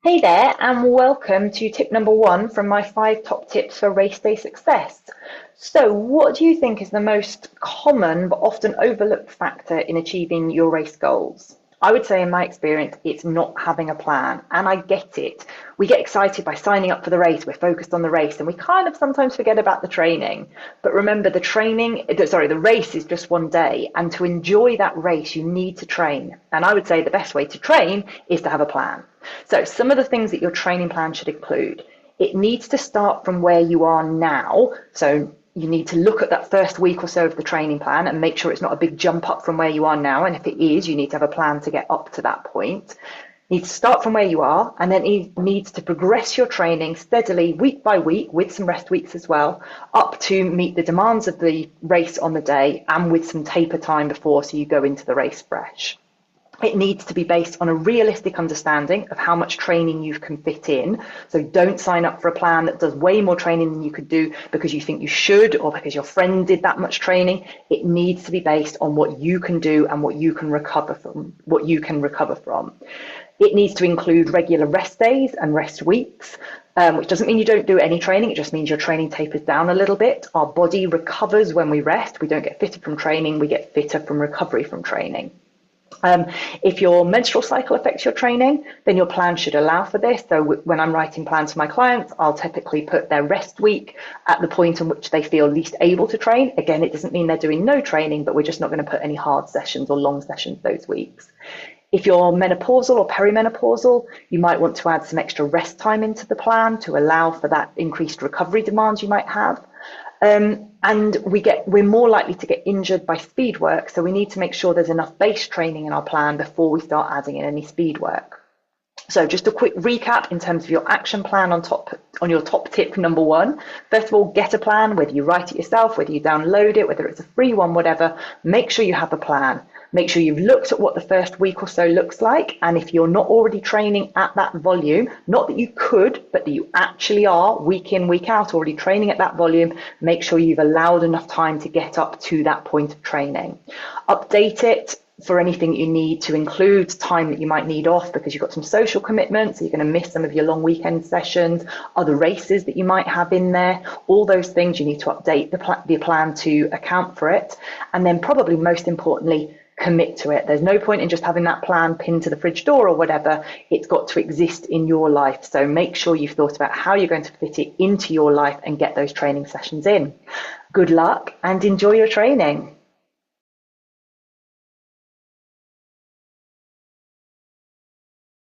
Hey there, and welcome to tip number one from my 5 top tips for race day success. So, what do you think is the most common but often overlooked factor in achieving your race goals? I would say, in my experience, it's not having a plan, and I get it. We get excited by signing up for the race, we're focused on the race, and we kind of sometimes forget about the training. But remember, the race is just one day, and to enjoy that race, you need to train. And I would say the best way to train is to have a plan. So, some of the things that your training plan should include, it needs to start from where you are now. So, you need to look at that first week or so of the training plan and make sure it's not a big jump up from where you are now. And if it is, you need to have a plan to get up to that point. You need to start from where you are, and then it needs to progress your training steadily, week by week, with some rest weeks as well, up to meet the demands of the race on the day and with some taper time before, so you go into the race fresh. It needs to be based on a realistic understanding of how much training you can fit in. So don't sign up for a plan that does way more training than you could do because you think you should or because your friend did that much training. It needs to be based on what you can do and what you can recover from. It needs to include regular rest days and rest weeks, which doesn't mean you don't do any training. It just means your training tapers down a little bit. Our body recovers when we rest. We don't get fitter from training. We get fitter from recovery from training. If your menstrual cycle affects your training, then your plan should allow for this. So when I'm writing plans for my clients, I'll typically put their rest week at the point in which they feel least able to train. Again, it doesn't mean they're doing no training, but we're just not going to put any hard sessions or long sessions those weeks. If you're menopausal or perimenopausal, you might want to add some extra rest time into the plan to allow for that increased recovery demands you might have. And we're more likely to get injured by speed work, so we need to make sure there's enough base training in our plan before we start adding in any speed work. So just a quick recap in terms of your action plan on your top tip number one. First of all, get a plan, whether you write it yourself, whether you download it, whether it's a free one, whatever. Make sure you have a plan. Make sure you've looked at what the first week or so looks like. And if you're not already training at that volume, not that you could, but that you actually are week in, week out, already training at that volume, make sure you've allowed enough time to get up to that point of training. Update it for anything you need to include time that you might need off because you've got some social commitments, so you're going to miss some of your long weekend sessions, other races that you might have in there, all those things you need to update the plan to account for it. And then probably most importantly, commit to it. There's no point in just having that plan pinned to the fridge door or whatever. It's got to exist in your life. So make sure you've thought about how you're going to fit it into your life and get those training sessions in. Good luck and enjoy your training.